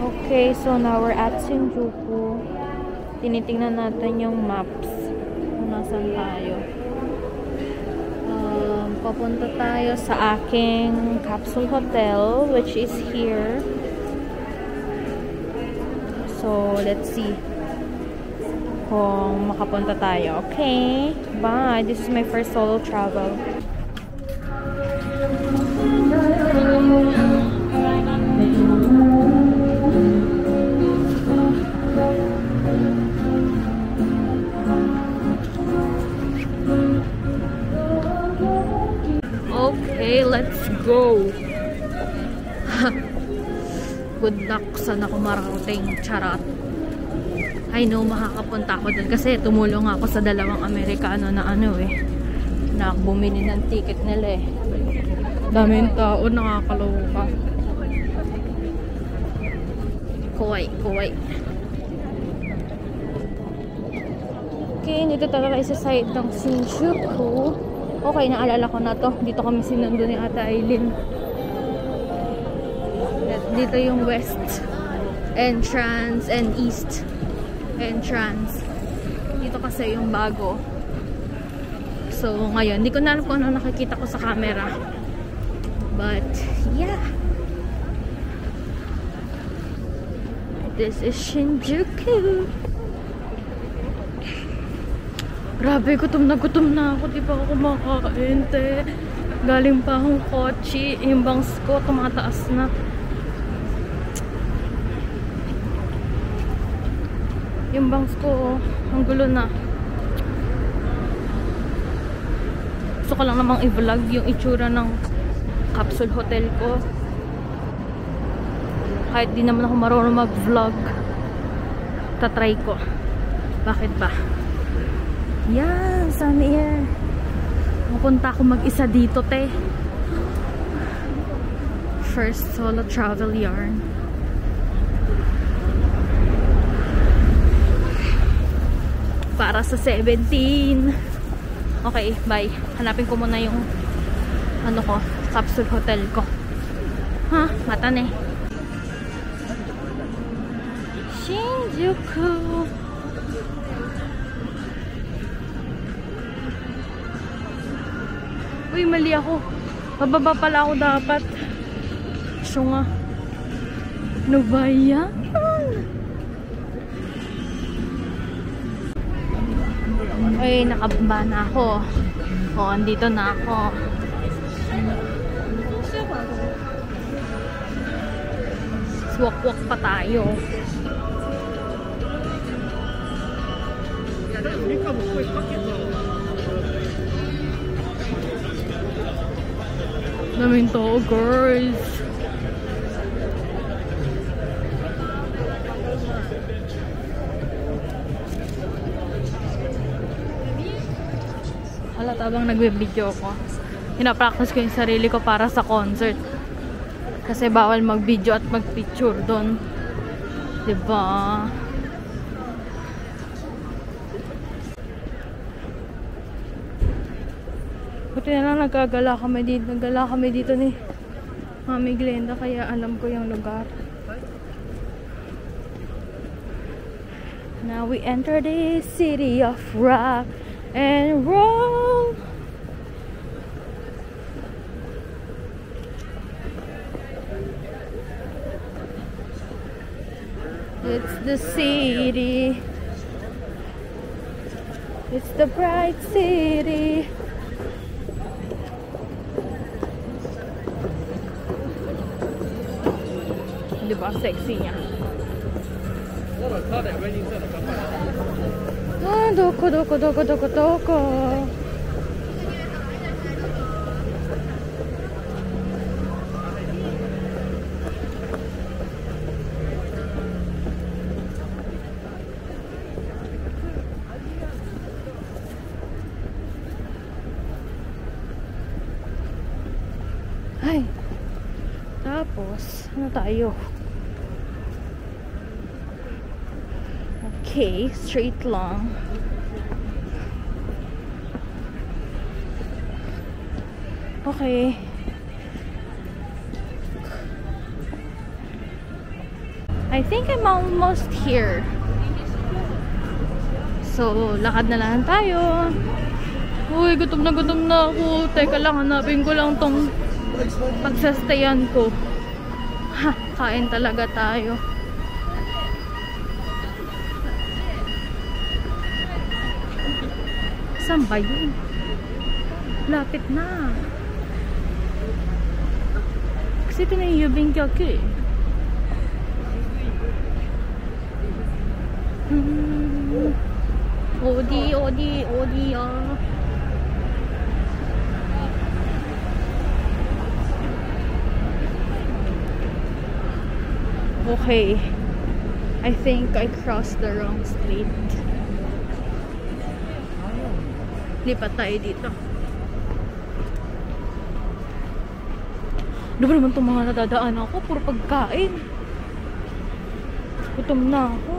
Okay, so now we're at Shinjuku. Tinitingnan natin yung maps kung nasan tayo. Papunta tayo sa aking capsule hotel, which is here. So, let's see kung makapunta tayo. Okay, bye! This is my first solo travel. Okay, let's go! Good luck, sana ako marating. Charot. I know makakapunta ako dun kasi tumulong ako sa dalawang Amerikano na na bumili ng ticket nila eh. Daming tao, nakakaloka. Kuwait. Okay, dito talaga isa side ng Shinjuku. Okay, naalala ko na to. Dito kami sinundo ni Ate Aileen. Dito yung west entrance and east entrance. Dito kasi yung bago. So, ngayon, hindi ko na alam kung ano nakikita ko sa camera. But, yeah. This is Shinjuku. Grabe, gutom na ako. Di pa ako kumakain, te. Galing pa akong kotse. Yung bangs ko, tumataas na. Yung bangs ko, ang gulo na. Gusto ko lang namang i-vlog yung itsura ng capsule hotel ko. Kahit di naman ako marunong mag-vlog, tatry ko. Bakit ba? Yan, sunny air. Mapunta ako mag-isa dito, te. First solo travel yarn. Para sa 17. Okay, bye. Hanapin ko muna yung capsule hotel ko. Ha? Mata na eh. Shinjuku. Uy, mali ako. Bababa pala ako dapat. So nga. Ano ba yan? Uy, nakababa na ako. O, andito na ako. Swak-wak pa tayo. Daming tao, girls. Halata bang nagbe-video ko. Pinapractice ko yung sarili ko para sa concert. Kasi bawal mag-video at mag-picture doon. Diba? Buti na lang nagkagala kami dito. Nagala kami dito ni Mami Glenda, kaya alam ko yung lugar. Now we enter the city of rock and roll. It's the city. It's the bright city. Diba? Sexy niya. Ah, doko. Ay. Tapos, ano tayo? Okay, straight lang. Okay. I think I'm almost here. So, lakad na lang tayo. Uy, gutom na ako. Teka lang, hanapin ko lang tong pagsastayan ko. Ha, kain talaga tayo. Saan ba yun? Lapit na. Kasi ito na yung Yubing Kyoku eh. Odi ah. Okay. I think I crossed the wrong street. Lipat tayo dito. Ano ba naman itong mga nadadaan ako? Puro pagkain. Gutom na ako.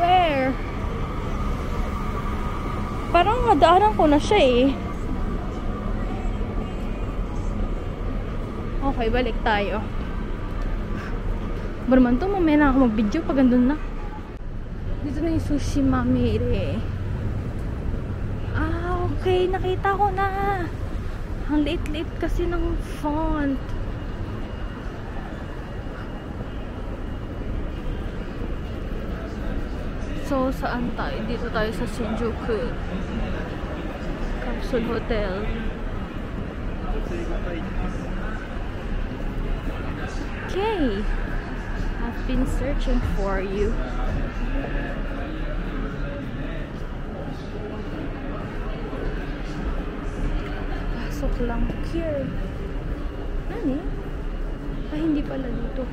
Where? Parang nadaanan ko na siya eh. Okay, balik tayo. Barman to, mamaya na ako mag-video pag andun na. Dito na yung Sushi Mamire. Ah, okay. Nakita ko na. Ang liit-liit kasi ng font. So, saan tayo? Dito tayo sa Shinjuku Capsule Hotel. Okay. I've been searching for you. Pasok lang here. Ano? Ah, hindi pala dito.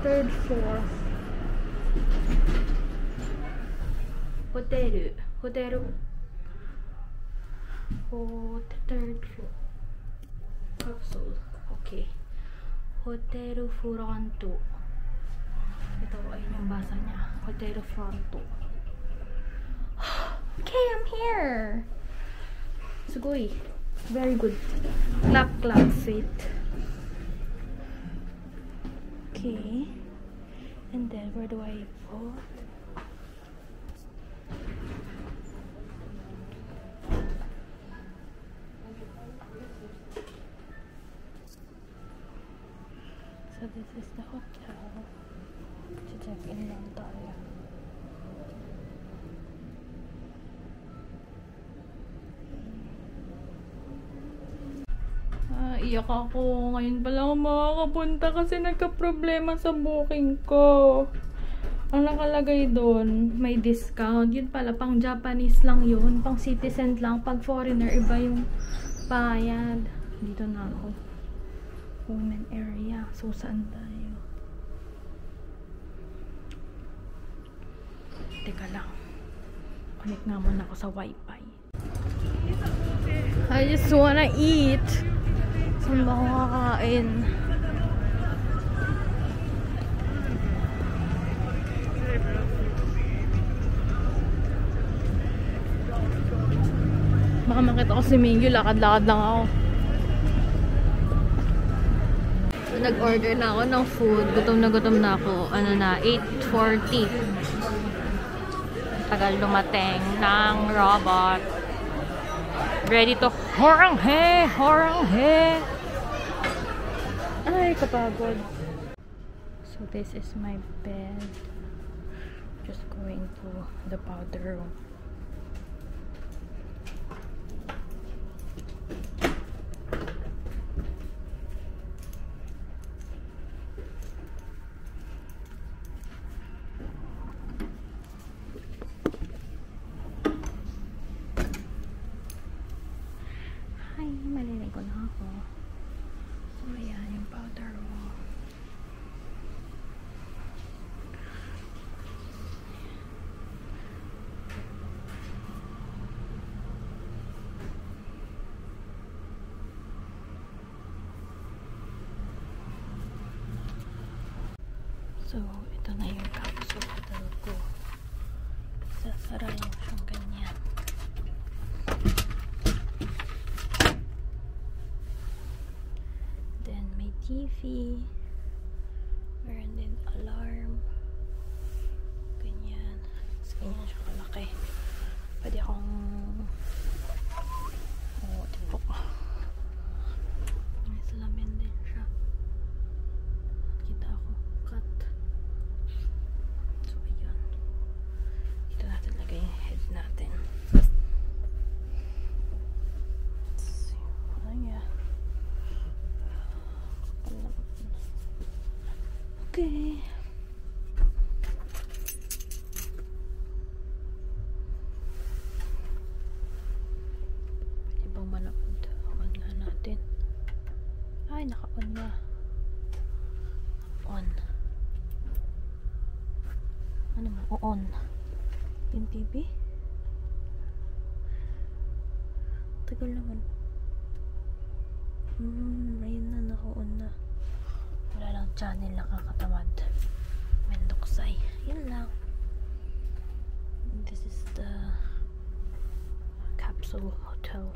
Third floor. Hotel. Third floor. Capsule. Okay. Hotel Fronto. Ito ay yung basa niya. Hotel Fronto. Okay, I'm here. Sugoi. Very good. Clap, clap, sweet. Okay. And then where do I put? So this is the hotel. Check in lang tayo. Iyak ako. Ngayon pala ako makakapunta kasi nagka-problema sa booking ko. Ang nakalagay doon, may discount. Yun pala, pang Japanese lang yun. Pang citizen lang. Pag foreigner, iba yung bayad. Dito na ako. Women area. So, saan tayo? Teka lang. Connect nga muna ako sa wifi. I just wanna eat. Saan ba ako kakain? Baka makita ko si Mingyu, lakad-lakad lang ako. So, nag-order na ako ng food. Gutom na ako. Ano na, 8:40. Tagal dumating ng robot. Ready to horanghe! Horanghe! Ay, kapagod. So, this is my bed. Just going to the powder room. Ay, maliligo na ako. So, ayan yung powder room. So, ito na yung capsule hotel ko. Sasara yung siyang ganyan. Then, may TV. Meron din alarm. Ganyan. Ganyan siya kalaki. Pwede akong tipo ko. May salamin din siya. Kita ako. Cut. So, ayun. Dito natin lagay yung head natin. So, ayan. Okay. Pwede bang manood? On nga natin. Ay, naka-on na. On. Ano mo? On. Yung TV? Tagal naman. Ayun na, naka-on na. Wala lang channel, nakakatamad. Mendoksay. Yun lang. This is the capsule hotel.